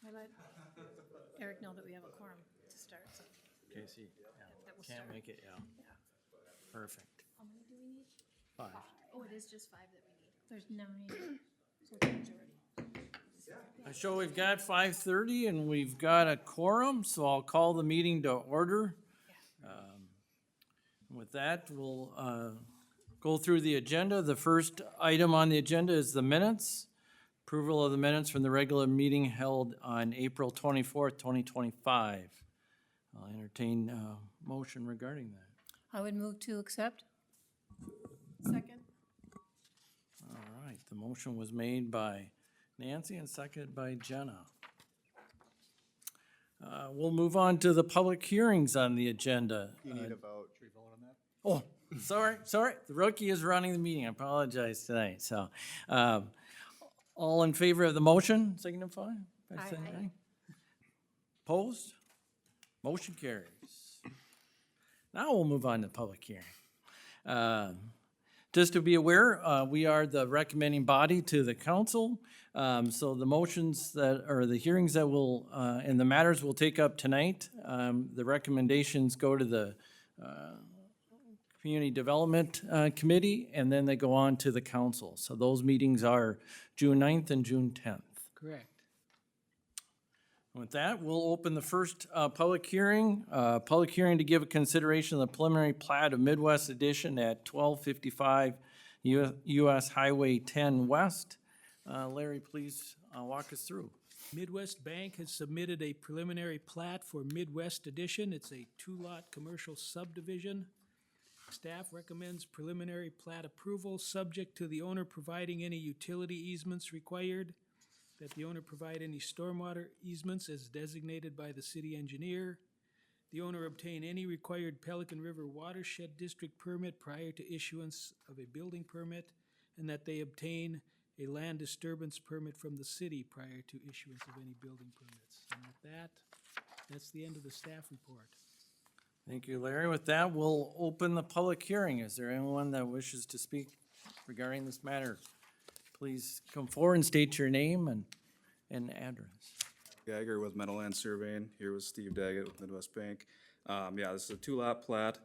I let Eric know that we have a quorum to start, so Casey, that will can't start. make it, yeah. Perfect. How many do we need? 5. Oh, it is just 5 that we need. There's 9, so it's a majority. I show we've got 5:30 and we've got a quorum, so I'll call the meeting to order. With that, we'll go through the agenda. The first item on the agenda is the minutes. Approval of the minutes from the regular meeting held on April 24th, 2025. I'll entertain a motion regarding that. I would move to accept. Second. All right, the motion was made by Nancy and seconded by Jenna. We'll move on to the public hearings on the agenda. You need a vote. Should we vote on that? Oh, sorry, the rookie is running the meeting, I apologize tonight, so. All in favor of the motion, signify by saying Aye. aye. Opposed? Motion carries. Now we'll move on to public hearing. Just to be aware, we are the recommending body to the council. So the motions that, or the hearings that will, and the matters we'll take up tonight, the recommendations go to the Community Development Committee, and then they go on to the council. So those meetings are June 9th and June 10th. Correct. With that, we'll open the first public hearing to give a consideration of the preliminary plat of Midwest Edition at 1255 US Highway 10 West. Larry, please walk us through. Midwest Bank has submitted a preliminary plat for Midwest Edition. It's a two-lot commercial subdivision. Staff recommends preliminary plat approval, subject to the owner providing any utility easements required, that the owner provide any stormwater easements as designated by the city engineer, the owner obtain any required Pelican River Watershed District permit prior to issuance of a building permit, and that they obtain a land disturbance permit from the city prior to issuance of any building permits. And with that, that's the end of the staff report. Thank you, Larry. With that, we'll open the public hearing. Is there anyone that wishes to speak regarding this matter? Please come forward and state your name and address. Geiger with Meadowland Surveying, here with Steve Daggett with Midwest Bank. Yeah, this is a two-lot plat.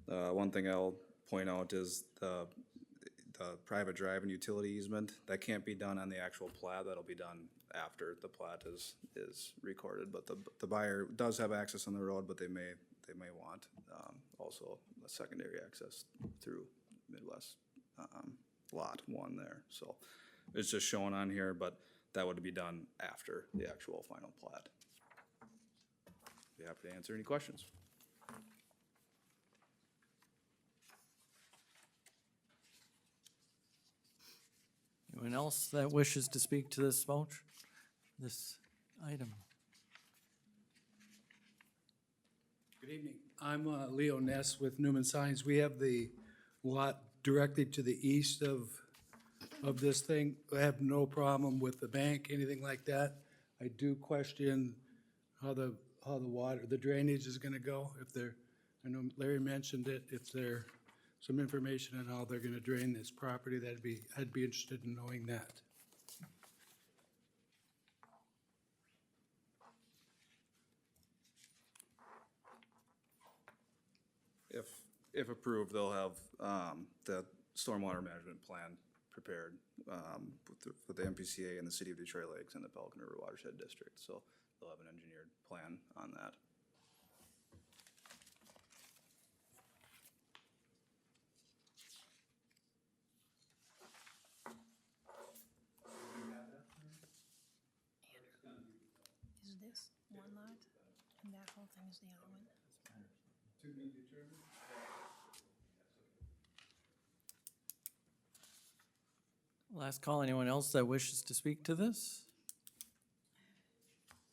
One thing I'll point out is the private drive and utility easement, that can't be done on the actual plat, that'll be done after the plat is recorded. But the buyer does have access on the road, but they may want also a secondary access through Midwest Lot 1 there. So it's just shown on here, but that would be done after the actual final plat. Be happy to answer any questions. Anyone else that wishes to speak to this item? Good evening. I'm Leo Ness with Newman Signs. We have the lot directly to the east of this thing. I have no problem with the bank, anything like that. I do question how the water, the drainage is gonna go. I know Larry mentioned it, if there some information on how they're gonna drain this property, I'd be interested in knowing that. If approved, they'll have the stormwater management plan prepared with the MPCA and the City of Detroit Lakes and the Pelican River Watershed District. So they'll have an engineered plan on that. Is this one lot, and that whole thing is the other one? To be determined? Last call, anyone else that wishes to speak to this?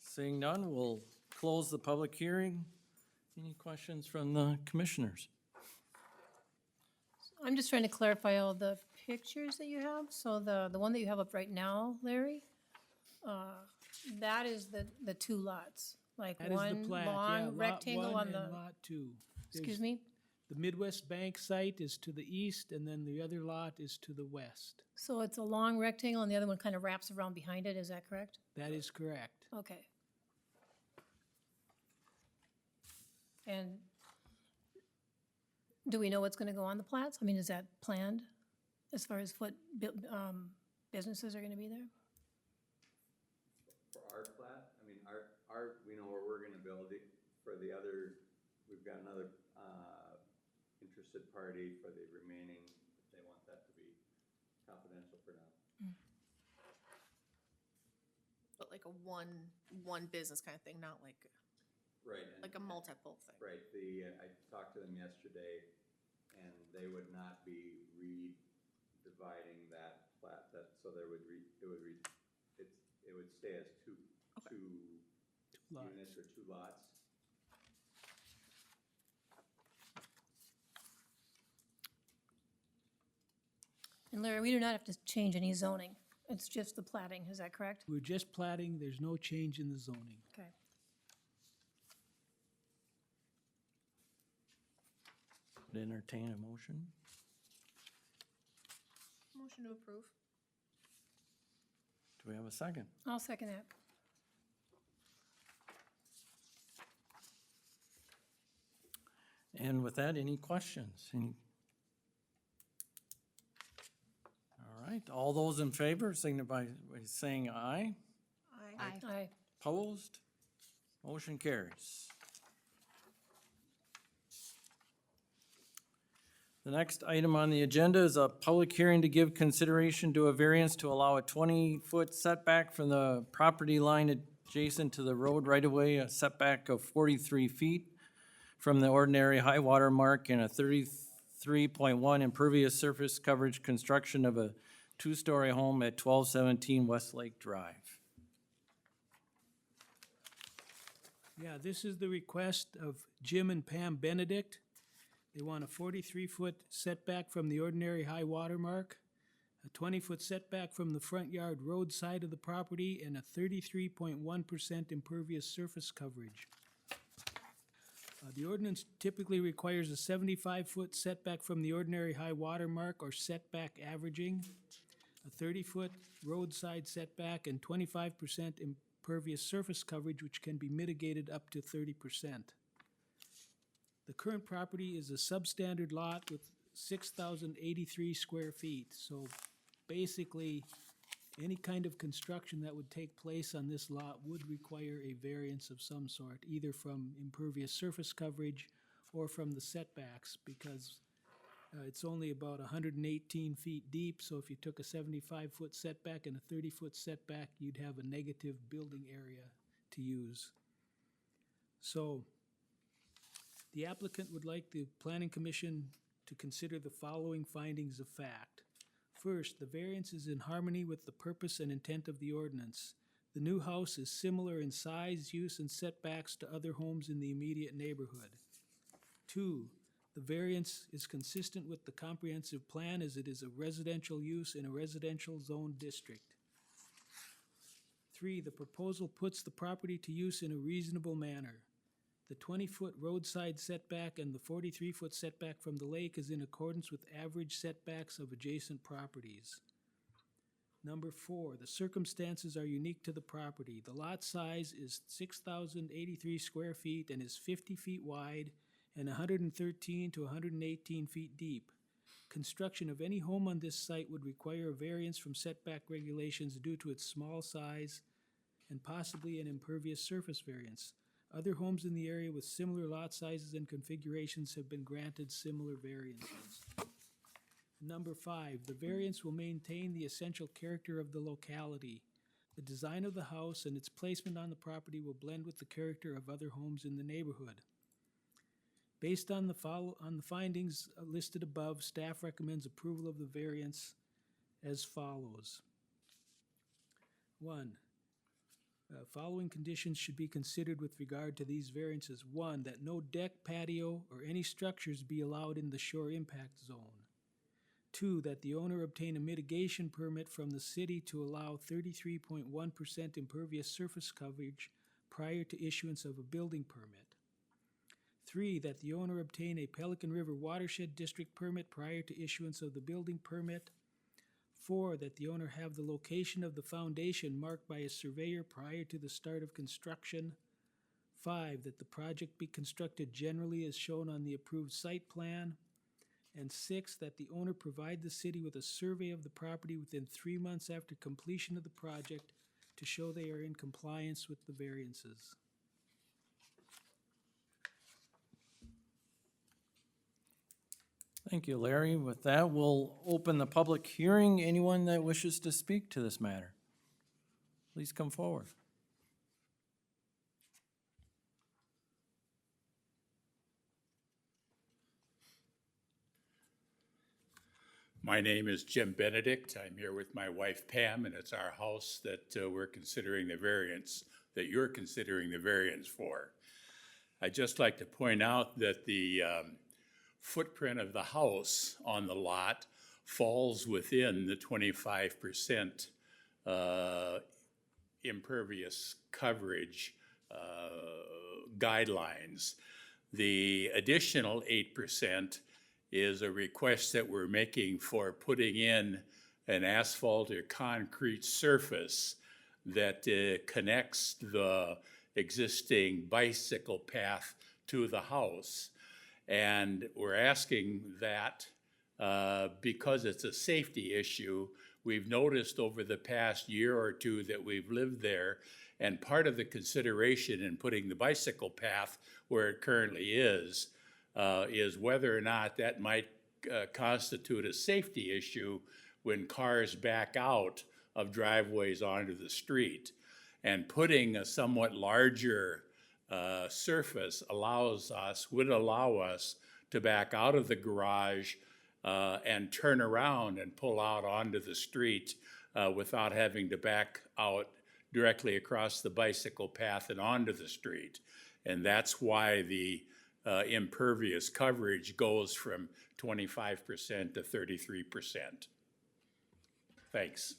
Seeing none, we'll close the public hearing. Any questions from the commissioners? I'm just trying to clarify all the pictures that you have. So the one that you have up right now, Larry, that is the two lots, like That is the one plat, yeah, long lot rectangle one on the, and lot two. excuse me? The Midwest Bank site is to the east, and then the other lot is to the west. So it's a long rectangle and the other one kind of wraps around behind it, is that correct? That is correct. Okay. And do we know what's gonna go on the plats? I mean, is that planned as far as what businesses are gonna be there? For our plat, I mean, we know where we're gonna build it. For the other, we've got another, interested party for the remaining, if they want that to be confidential for now. But like a one business kind of thing, not like, Right. and- like a multiple thing. Right, I talked to them yesterday, and they would not be re-dividing that plat, so it would stay as two Lots. units or two lots. And Larry, we do not have to change any zoning. It's just the plating, is that correct? We're just platting, there's no change in the zoning. Okay. Would entertain a motion? Motion to approve. Do we have a second? I'll second that. And with that, any questions? All right, all those in favor signify by saying aye. Aye. Aye. Opposed? Motion carries. The next item on the agenda is a public hearing to give consideration to a variance to allow a 20-foot setback from the property line adjacent to the road right-of-way, a setback of 43 feet from the ordinary high water mark, and a 33.1 impervious surface coverage construction of a two-story home at 1217 Westlake Drive. Yeah, this is the request of Jim and Pam Benedict. They want a 43-foot setback from the ordinary high water mark, a 20-foot setback from the front yard road side of the property, and a 33.1% impervious surface coverage. The ordinance typically requires a 75-foot setback from the ordinary high water mark or setback averaging, a 30-foot roadside setback, and 25% impervious surface coverage, which can be mitigated up to 30%. The current property is a substandard lot with 6,083 square feet. So basically, any kind of construction that would take place on this lot would require a variance of some sort, either from impervious surface coverage or from the setbacks, because it's only about 118 feet deep, so if you took a 75-foot setback and a 30-foot setback, you'd have a negative building area to use. So the applicant would like the Planning Commission to consider the following findings of fact. First, the variance is in harmony with the purpose and intent of the ordinance. The new house is similar in size, use, and setbacks to other homes in the immediate neighborhood. Two, the variance is consistent with the comprehensive plan as it is a residential use in a residential zone district. Three, the proposal puts the property to use in a reasonable manner. The 20-foot roadside setback and the 43-foot setback from the lake is in accordance with average setbacks of adjacent properties. Number four, the circumstances are unique to the property. The lot size is 6,083 square feet and is 50 feet wide and 113 to 118 feet deep. Construction of any home on this site would require a variance from setback regulations due to its small size and possibly an impervious surface variance. Other homes in the area with similar lot sizes and configurations have been granted similar variances. Number five, the variance will maintain the essential character of the locality. The design of the house and its placement on the property will blend with the character of other homes in the neighborhood. Based on the findings listed above, staff recommends approval of the variance as follows. One, following conditions should be considered with regard to these variances. One, that no deck, patio, or any structures be allowed in the shore impact zone. Two, that the owner obtain a mitigation permit from the city to allow 33.1% impervious surface coverage prior to issuance of a building permit. 3, that the owner obtain a Pelican River Watershed District permit prior to issuance of the building permit. 4, that the owner have the location of the foundation marked by a surveyor prior to the start of construction. 5, that the project be constructed generally as shown on the approved site plan. And 6, that the owner provide the city with a survey of the property within 3 months after completion of the project to show they are in compliance with the variances. Thank you, Larry. With that, we'll open the public hearing. Anyone that wishes to speak to this matter, please come forward. My name is Jim Benedict. I'm here with my wife Pam, and it's our house that we're considering the variance, that you're considering the variance for. I'd just like to point out that the footprint of the house on the lot falls within the 25% impervious coverage guidelines. The additional 8% is a request that we're making for putting in an asphalt or concrete surface that connects the existing bicycle path to the house. And we're asking that because it's a safety issue. We've noticed over the past year or two that we've lived there, and part of the consideration in putting the bicycle path where it currently is whether or not that might constitute a safety issue when cars back out of driveways onto the street. And putting a somewhat larger surface would allow us to back out of the garage and turn around and pull out onto the street without having to back out directly across the bicycle path and onto the street. And that's why the impervious coverage goes from 25% to 33%. Thanks.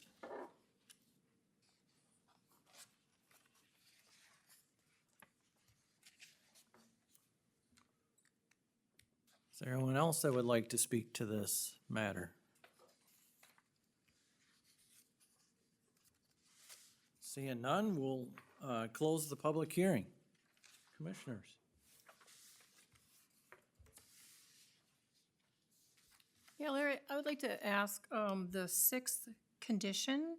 Is there anyone else that would like to speak to this matter? Seeing none, we'll close the public hearing. Commissioners. Yeah, Larry, I would like to ask, the 6th condition,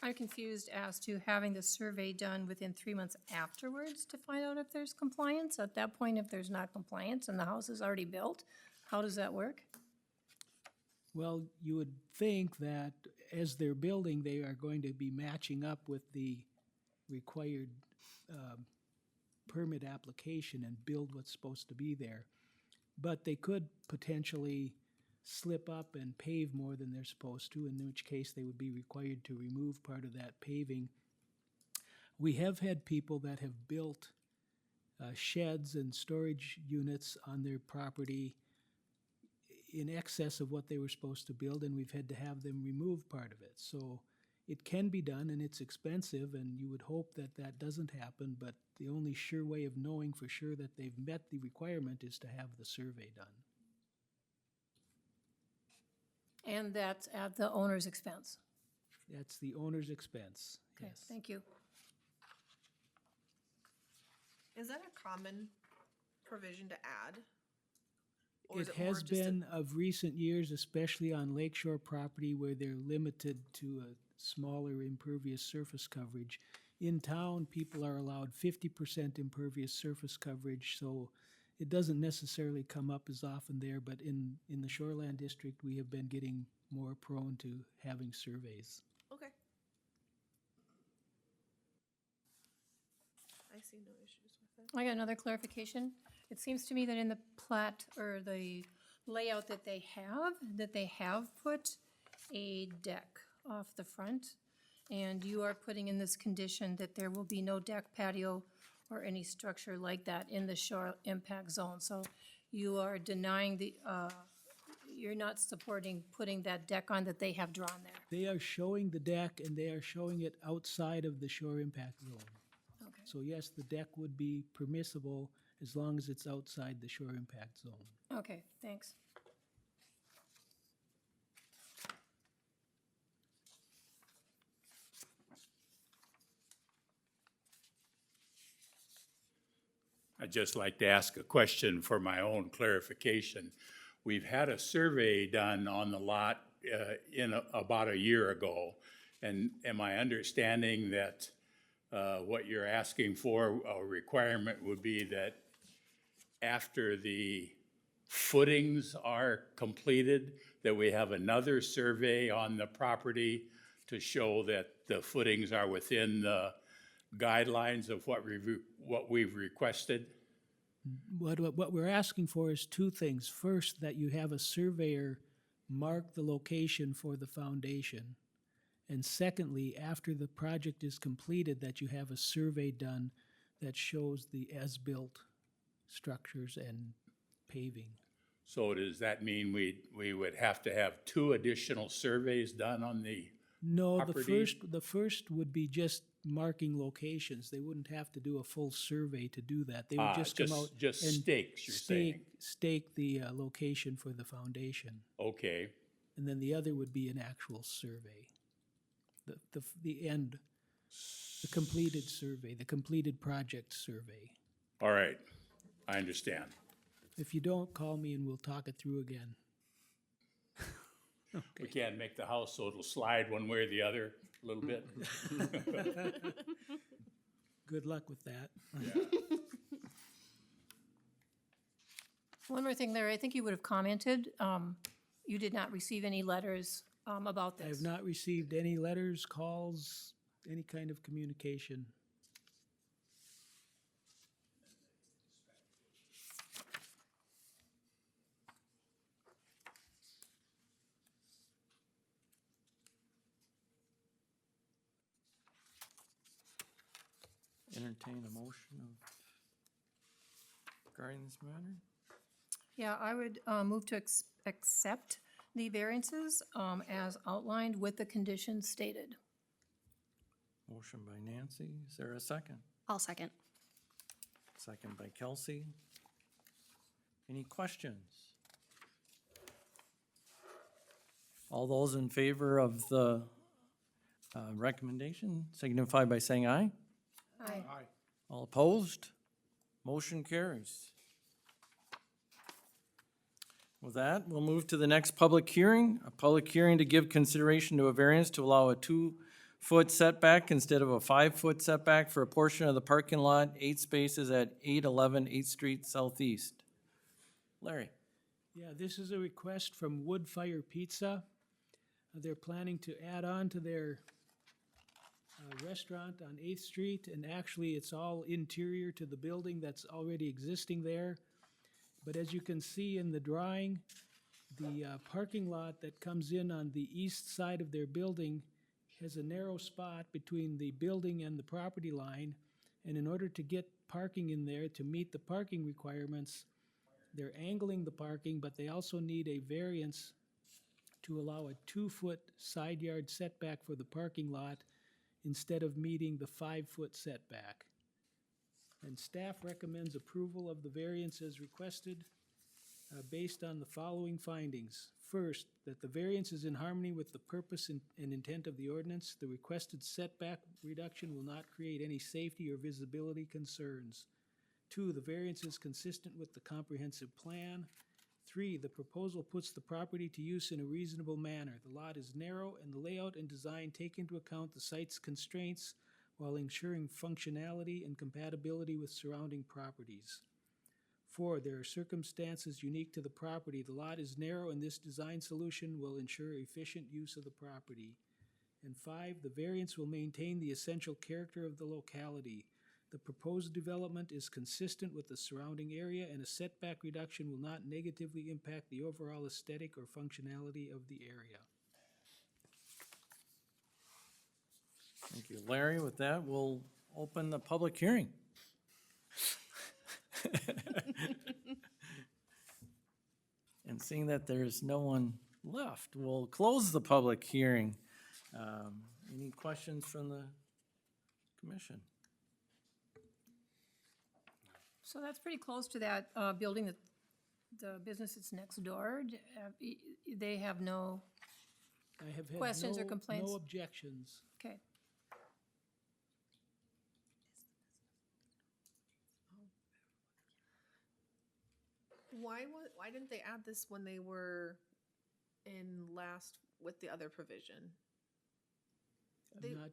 I'm confused as to having the survey done within 3 months afterwards to find out if there's compliance. At that point, if there's not compliance and the house is already built, how does that work? Well, you would think that as they're building, they are going to be matching up with the required permit application and build what's supposed to be there. But they could potentially slip up and pave more than they're supposed to, in which case they would be required to remove part of that paving. We have had people that have built sheds and storage units on their property in excess of what they were supposed to build, and we've had to have them remove part of it. So it can be done, and it's expensive, and you would hope that that doesn't happen, but the only sure way of knowing for sure that they've met the requirement is to have the survey done. And that's at the owner's expense. That's the owner's expense, Okay, yes. thank you. Is that a common provision to add? Or is It more has just a- been of recent years, especially on lakeshore property where they're limited to a smaller impervious surface coverage. In town, people are allowed 50% impervious surface coverage, so it doesn't necessarily come up as often there, but in the shoreland district, we have been getting more prone to having surveys. Okay. I see no issues with it. I got another clarification. It seems to me that in the plat or the layout that they have put a deck off the front. And you are putting in this condition that there will be no deck, patio, or any structure like that in the shore impact zone. So you are denying you're not supporting putting that deck on that they have drawn there. They are showing the deck and they are showing it outside of the shore impact zone. Okay. So yes, the deck would be permissible as long as it's outside the shore impact zone. Okay, thanks. I'd just like to ask a question for my own clarification. We've had a survey done on the lot about a year ago, and am I understanding that what you're asking for, a requirement would be that after the footings are completed, that we have another survey on the property to show that the footings are within the guidelines of what we've requested? What we're asking for is two things. First, that you have a surveyor mark the location for the foundation. And secondly, after the project is completed, that you have a survey done that shows the as-built structures and paving. So does that mean we would have to have 2 additional surveys done on the No, property? the first would be just marking locations. They wouldn't have to do a full survey to do that. They would just come out just and stakes, you're saying? stake the location for the foundation. Okay, And then the other would be an actual survey. The end, the completed survey, the completed project survey. all right, I understand. If you don't, call me and we'll talk it through again. We can't make the house so it'll slide one way or the other a little bit. Good luck with that. One more thing, Larry, I think you would have commented, you did not receive any letters about I this. have not received any letters, calls, any kind of communication. Entertain a motion of regarding this matter? Yeah, I would move to accept the variances as outlined with the conditions stated. Motion by Nancy, is there a second? I'll second. Second by Kelsey. Any questions? All those in favor of the recommendation signify by saying aye. Aye. All opposed? Motion carries. With that, we'll move to the next public hearing. A public hearing to give consideration to a variance to allow a 2-foot setback instead of a 5-foot setback for a portion of the parking lot, 8 spaces at 811 8th Street Southeast. Larry? Yeah, this is a request from Wood Fire Pizza. They're planning to add on to their restaurant on 8th Street, and actually it's all interior to the building that's already existing there. But as you can see in the drawing, the parking lot that comes in on the east side of their building has a narrow spot between the building and the property line. And in order to get parking in there to meet the parking requirements, they're angling the parking, but they also need a variance to allow a 2-foot side yard setback for the parking lot instead of meeting the 5-foot setback. And staff recommends approval of the variance as requested based on the following findings. First, that the variance is in harmony with the purpose and intent of the ordinance. The requested setback reduction will not create any safety or visibility concerns. 2, the variance is consistent with the comprehensive plan. 3, the proposal puts the property to use in a reasonable manner. The lot is narrow and the layout and design take into account the site's constraints while ensuring functionality and compatibility with surrounding properties. 4, there are circumstances unique to the property. The lot is narrow and this design solution will ensure efficient use of the property. And 5, the variance will maintain the essential character of the locality. The proposed development is consistent with the surrounding area and a setback reduction will not negatively impact the overall aesthetic or functionality of the area. Thank you, Larry. With that, we'll open the public hearing. And seeing that there's no one left, we'll close the public hearing. Any questions from the commission? So that's pretty close to that building that, the business that's next door. They have no, I have had Questions or no- complaints? No objections. okay. Why didn't they add this when they were in last with the other provision? They- I'm not,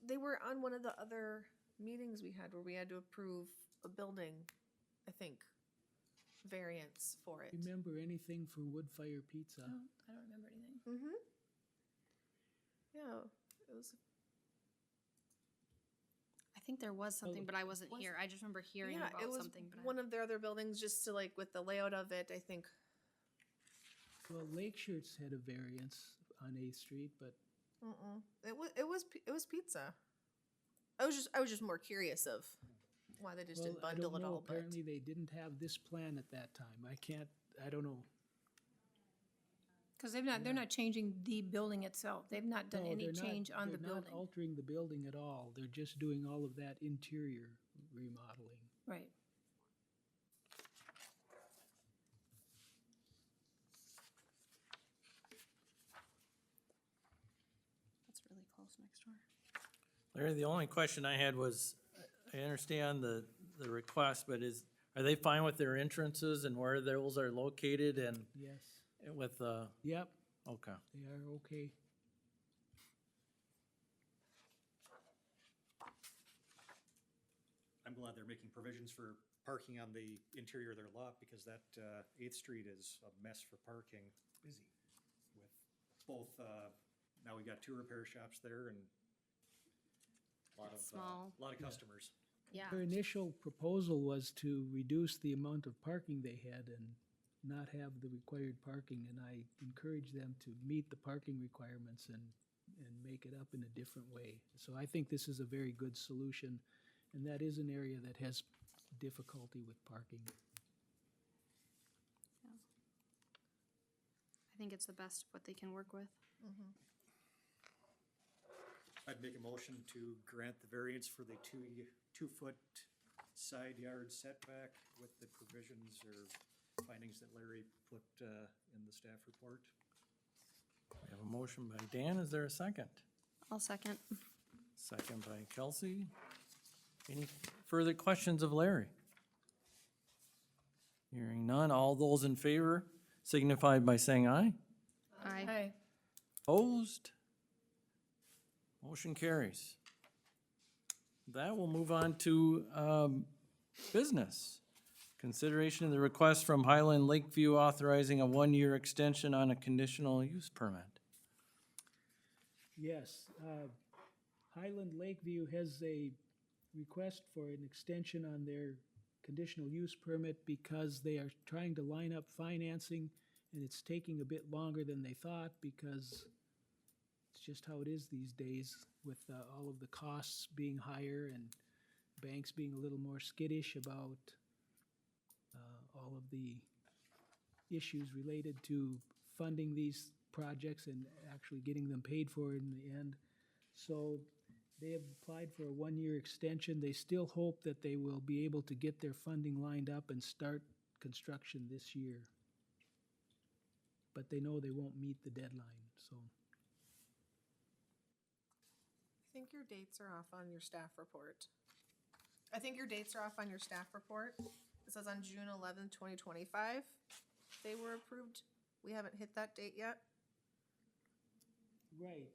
They were on one of the other meetings we had where we had to approve a building, I think, variance for it. remember anything for Wood Fire Pizza. I don't remember anything. Mm-hmm. Yeah, it was, I think there was something, but I wasn't was- here. I just remember hearing yeah, about it was something, but one of their other buildings, just to like, with the layout of it, I think. Well, Lake Shirts had a variance on 8th Street, but Mm-mm. It was pizza. I was just more curious of why they just well, didn't I bundle don't it know. all, but. Apparently, they didn't have this plan at that time. I don't know. Because they're not changing the building itself. They've not done No, any they're not- change on the They're not building. altering the building at all. They're just doing all of that interior remodeling. Right. that's really close next door. Larry, the only question I had was, I understand the request, but are they fine with their entrances and where those are located and Yes. with, Yep, okay. they are okay. I'm glad they're making provisions for parking on the interior of their lot, because that 8th Street is a mess for parking. Busy. With both, now we got 2 repair shops there and It's small. a lot of customers. Yeah. Their initial proposal was to reduce the amount of parking they had and not have the required parking, and I encouraged them to meet the parking requirements and make it up in a different way. So I think this is a very good solution, and that is an area that has difficulty with parking. I think it's the best of what they can work with. I'd make a motion to grant the variance for the 2-foot side yard setback with the provisions or findings that Larry put in the staff report. We have a motion by Dan. Is there a second? I'll second. Second by Kelsey. Any further questions of Larry? Hearing none. All those in favor signify by saying aye. Aye. Hi. Opposed? Motion carries. That will move on to business. Consideration of the request from Highland Lakeview authorizing a 1-year extension on a conditional use permit. Yes, Highland Lakeview has a request for an extension on their conditional use permit because they are trying to line up financing, and it's taking a bit longer than they thought because it's just how it is these days with all of the costs being higher and banks being a little more skittish about all of the issues related to funding these projects and actually getting them paid for in the end. So they have applied for a 1-year extension. They still hope that they will be able to get their funding lined up and start construction this year. But they know they won't meet the deadline, so. I think your dates are off on your staff report. I think your dates are off on your staff report. It says on June 11th, 2025, they were approved. We haven't hit that date yet. Right.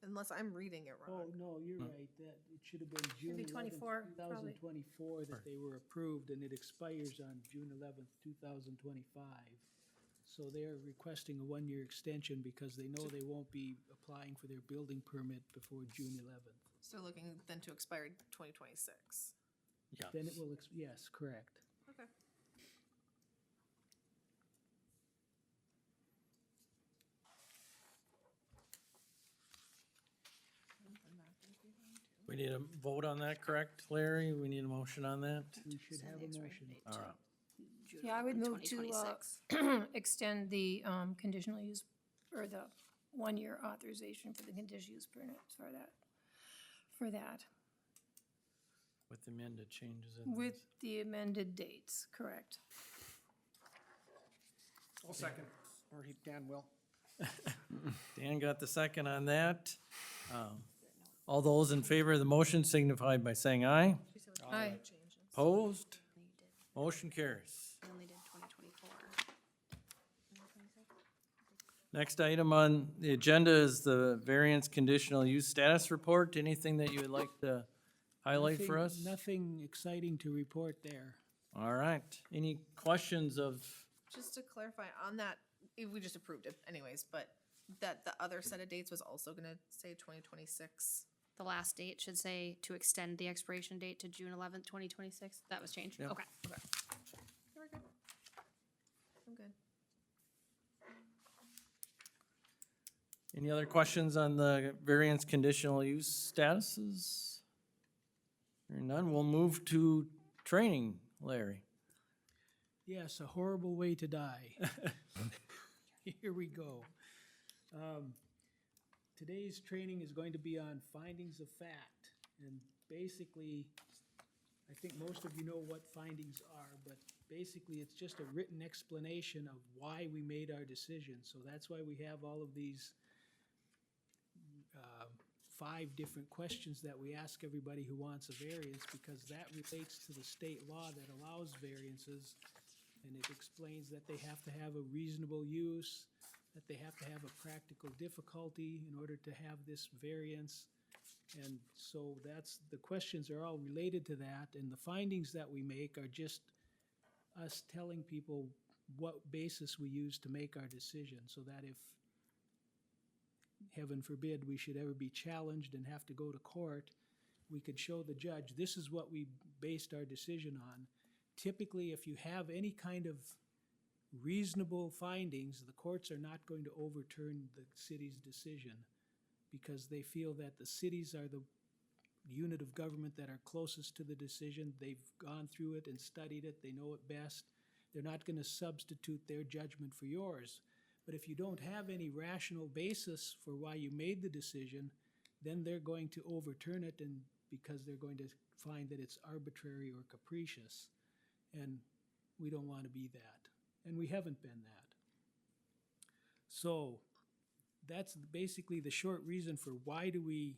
Unless I'm reading it Oh, wrong. no, you're right. That, it should have been June be 11th, 24, probably. 2024 that they were approved, and it expires on June 11th, 2025. So they're requesting a 1-year extension because they know they won't be applying for their building permit before June 11th. So looking then to expire 2026. Yes. Then it will, yes, correct. Okay. We need a vote on that, correct, Larry? We need a motion on that? We should have a motion. All right. June Yeah, I would 11th, move to 2026. extend the conditional use, or the 1-year authorization for the conditional use permit for that, for that, With amended changes in with the amended dates, correct? I'll second. Or Dan will. Dan got the second on that. All those in favor of the motion signify by saying aye. Aye. Opposed? Motion carries. We only did 2024. Next item on the agenda is the variance conditional use status report. Anything that you would like to highlight for us? Nothing exciting to report there. All right. Any questions of, Just to clarify on that, we just approved it anyways, but that the other set of dates was also gonna say 2026. The last date should say to extend the expiration date to June 11th, 2026. That was changed? Yep. Okay. We're good. I'm good. any other questions on the variance conditional use statuses? Hearing none, we'll move to training, Larry. Yes, a horrible way to die. Here we go. Today's training is going to be on findings of fact. And basically, I think most of you know what findings are, but basically it's just a written explanation of why we made our decision. So that's why we have all of these 5 different questions that we ask everybody who wants a variance, because that relates to the state law that allows variances. And it explains that they have to have a reasonable use, that they have to have a practical difficulty in order to have this variance. And so the questions are all related to that, and the findings that we make are just us telling people what basis we use to make our decision, so that if, heaven forbid, we should ever be challenged and have to go to court, we could show the judge, this is what we based our decision on. Typically, if you have any kind of reasonable findings, the courts are not going to overturn the city's decision, because they feel that the cities are the unit of government that are closest to the decision. They've gone through it and studied it. They know it best. They're not going to substitute their judgment for yours. But if you don't have any rational basis for why you made the decision, then they're going to overturn it, and because they're going to find that it's arbitrary or capricious. And we don't want to be that. And we haven't been that. So that's basically the short reason for why do we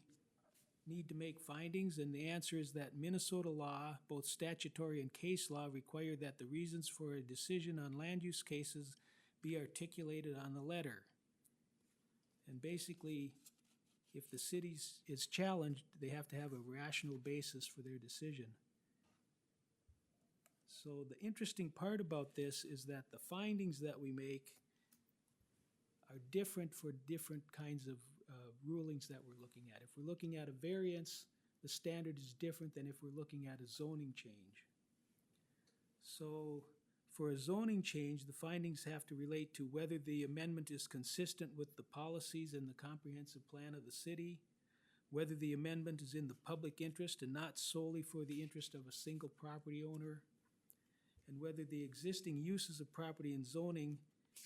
need to make findings. And the answer is that Minnesota law, both statutory and case law, require that the reasons for a decision on land use cases be articulated on the letter. And basically, if the city is challenged, they have to have a rational basis for their decision. So the interesting part about this is that the findings that we make are different for different kinds of rulings that we're looking at. If we're looking at a variance, the standard is different than if we're looking at a zoning change. So for a zoning change, the findings have to relate to whether the amendment is consistent with the policies and the comprehensive plan of the city, whether the amendment is in the public interest and not solely for the interest of a single property owner, and whether the existing uses of property and zoning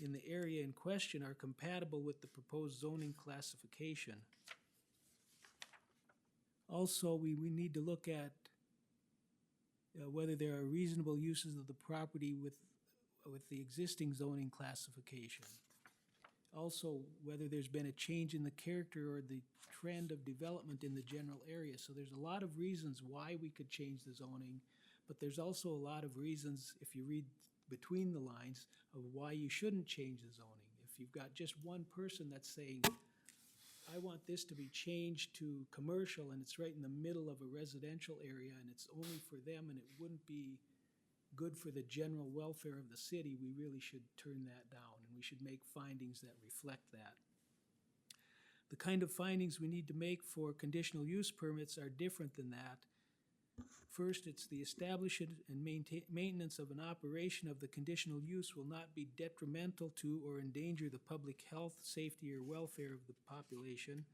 in the area in question are compatible with the proposed zoning classification. Also, we need to look at whether there are reasonable uses of the property with the existing zoning classification. Also, whether there's been a change in the character or the trend of development in the general area. So there's a lot of reasons why we could change the zoning, but there's also a lot of reasons, if you read between the lines, of why you shouldn't change the zoning. If you've got just one person that's saying, I want this to be changed to commercial, and it's right in the middle of a residential area, and it's only for them, and it wouldn't be good for the general welfare of the city, we really should turn that down, and we should make findings that reflect that. The kind of findings we need to make for conditional use permits are different than that. First, it's the establishment and maintenance of an operation of the conditional use will not be detrimental to or endanger the public health, safety, or welfare of the population.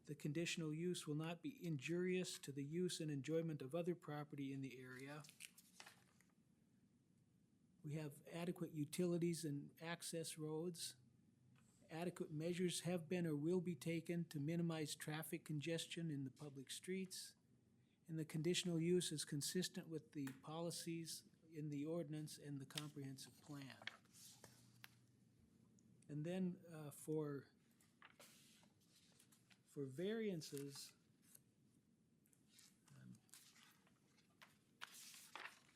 The conditional use will not be injurious to the use and enjoyment of other property in the area. We have adequate utilities and access roads, adequate measures have been or will be taken to minimize traffic congestion in the public streets, and the conditional use is consistent with the policies in the ordinance and the comprehensive plan. And then for variances,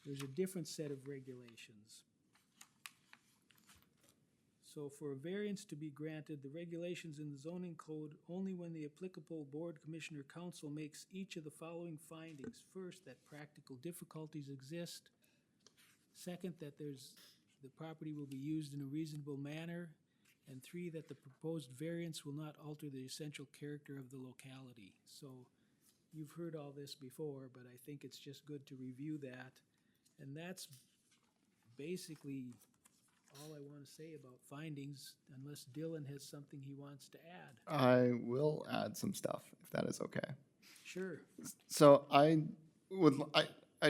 there's a different set of regulations. So for a variance to be granted, the regulations in the zoning code, only when the applicable board, commissioner, council makes each of the following findings. First, that practical difficulties exist. Second, that the property will be used in a reasonable manner. And three, that the proposed variance will not alter the essential character of the locality. So you've heard all this before, but I think it's just good to review that. And that's basically all I want to say about findings, unless Dylan has something he wants to add. I will add some stuff, if that is okay. Sure. So I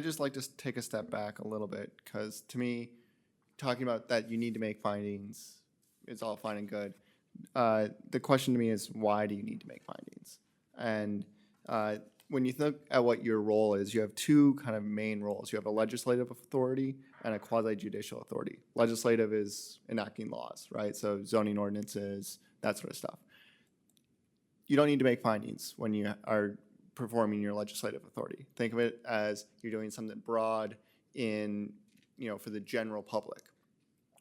just like to take a step back a little bit, because to me, talking about that you need to make findings is all fine and good. The question to me is, why do you need to make findings? And when you think at what your role is, you have two kind of main roles. You have a legislative authority and a quasi-judicial authority. Legislative is enacting laws, right? So zoning ordinances, that sort of stuff. You don't need to make findings when you are performing your legislative authority. Think of it as you're doing something broad in, for the general public.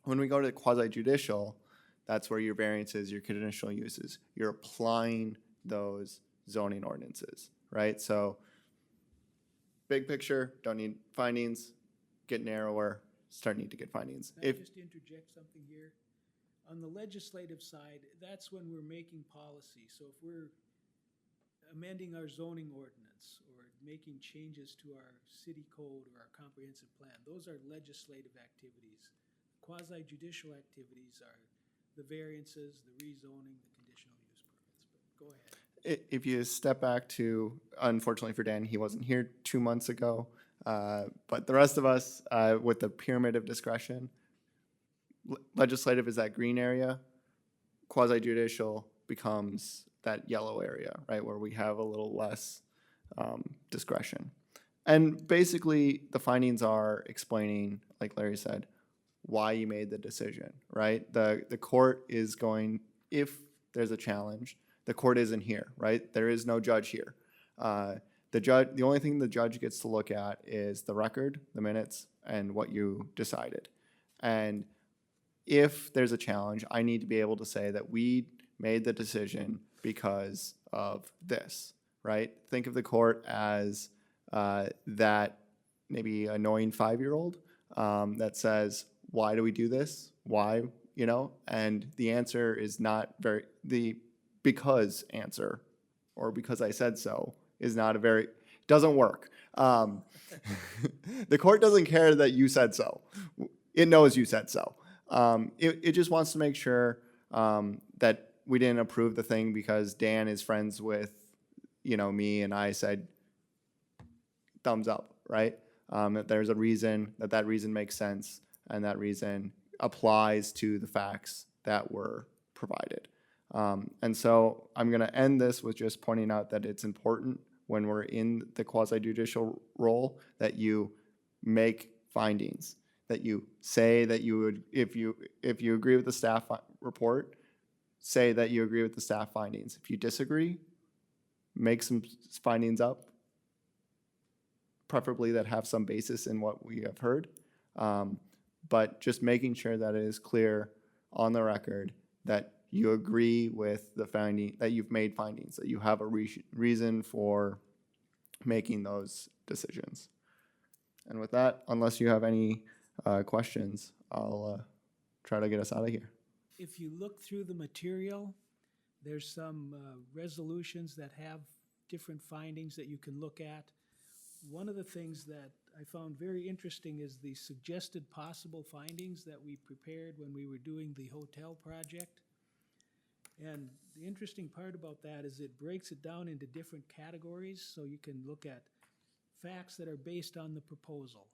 When we go to the quasi-judicial, that's where your variances, your conditional uses, you're applying those zoning ordinances, right? So big picture, don't need findings, get narrower, start need to get findings. Can I just interject something here? On the legislative side, that's when we're making policy. So if we're amending our zoning ordinance or making changes to our city code or our comprehensive plan, those are legislative activities. Quasi-judicial activities are the variances, the rezoning, the conditional use permits. But go ahead. If you step back to, unfortunately for Dan, he wasn't here 2 months ago, but the rest of us, with the pyramid of discretion, legislative is that green area, quasi-judicial becomes that yellow area, right, where we have a little less discretion. And basically, the findings are explaining, like Larry said, why you made the decision, right? The court is going, if there's a challenge, the court isn't here, right? There is no judge here. The only thing the judge gets to look at is the record, the minutes, and what you decided. And if there's a challenge, I need to be able to say that we made the decision because of this, right? Think of the court as that maybe annoying 5-year-old that says, why do we do this? Why, and the answer is not the because answer or because I said so is not doesn't work. The court doesn't care that you said so. It knows you said so. It just wants to make sure that we didn't approve the thing because Dan is friends with, me and I said thumbs up, right? That there's a reason, that reason makes sense, and that reason applies to the facts that were provided. And so I'm going to end this with just pointing out that it's important when we're in the quasi-judicial role that you make findings, that you say that you would, if you agree with the staff report, say that you agree with the staff findings. If you disagree, make some findings up, preferably that have some basis in what we have heard. But just making sure that it is clear on the record that you agree with the finding, that you've made findings, that you have a reason for making those decisions. And with that, unless you have any questions, I'll try to get us out of here. If you look through the material, there's some resolutions that have different findings that you can look at. One of the things that I found very interesting is the suggested possible findings that we prepared when we were doing the hotel project. And the interesting part about that is it breaks it down into different categories, so you can look at facts that are based on the proposal.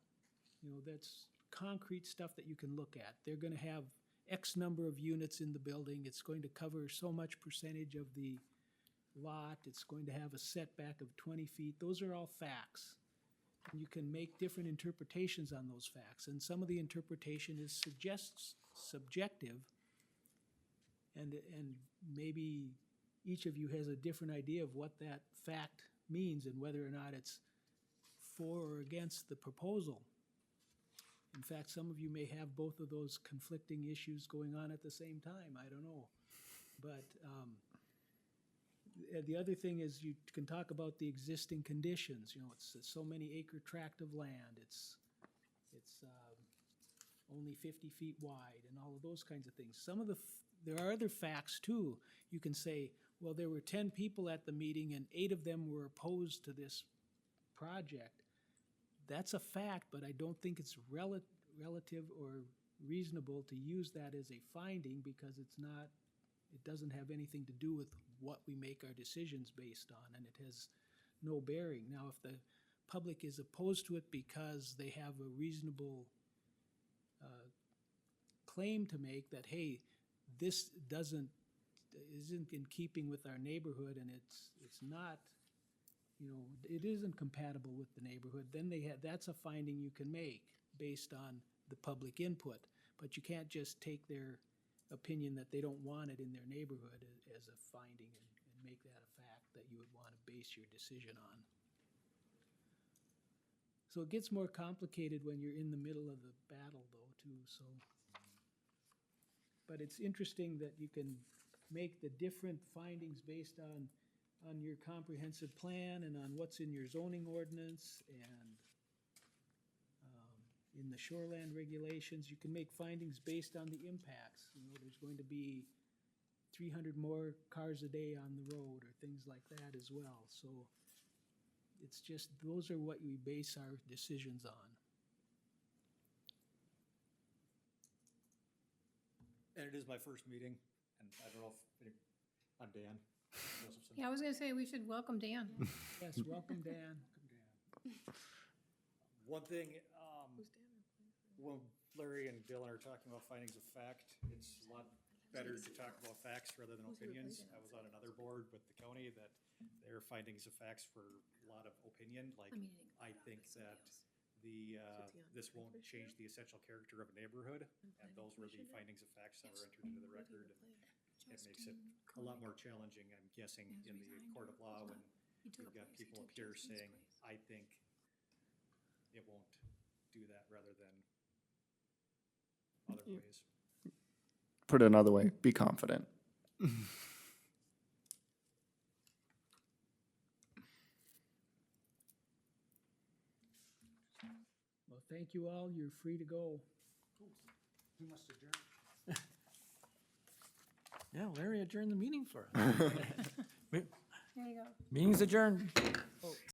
That's concrete stuff that you can look at. They're going to have X number of units in the building, it's going to cover so much percentage of the lot, it's going to have a setback of 20 feet. Those are all facts. And you can make different interpretations on those facts, and some of the interpretation is subjective, and maybe each of you has a different idea of what that fact means and whether or not it's for or against the proposal. In fact, some of you may have both of those conflicting issues going on at the same time, I don't know. But the other thing is you can talk about the existing conditions, you know, it's so many acre tract of land, it's only 50 feet wide and all of those kinds of things. There are other facts too. You can say, well, there were 10 people at the meeting and 8 of them were opposed to this project. That's a fact, but I don't think it's relative or reasonable to use that as a finding because it doesn't have anything to do with what we make our decisions based on, and it has no bearing. Now, if the public is opposed to it because they have a reasonable claim to make that, hey, this isn't in keeping with our neighborhood and it's not, you know, it isn't compatible with the neighborhood, then that's a finding you can make based on the public input. But you can't just take their opinion that they don't want it in their neighborhood as a finding and make that a fact that you would want to base your decision on. So it gets more complicated when you're in the middle of the battle though, too, so. But it's interesting that you can make the different findings based on your comprehensive plan and on what's in your zoning ordinance and in the shoreland regulations. You can make findings based on the impacts. You know, there's going to be 300 more cars a day on the road or things like that as well. So it's just, those are what we base our decisions on. And it is my first meeting, and I don't know if, I'm Dan Josephson. Yeah, I was gonna say we should welcome Dan. Yes, welcome, Dan. One thing, when Larry and Dylan are talking about findings of fact, it's a lot better to talk about facts rather than opinions. I was on another board with the county that their findings of facts were a lot of opinion, like, I think that this won't change the essential character of a neighborhood, and those were the findings of facts that were entered into the record. And it makes it a lot more challenging, I'm guessing, in the court of law when you've got people up here saying, I think it won't do that rather than other ways. Put it another way, be confident. Well, thank you all. You're free to go. Who must adjourn? Yeah, Larry adjourned the meeting for us. There you go. Meeting's adjourned.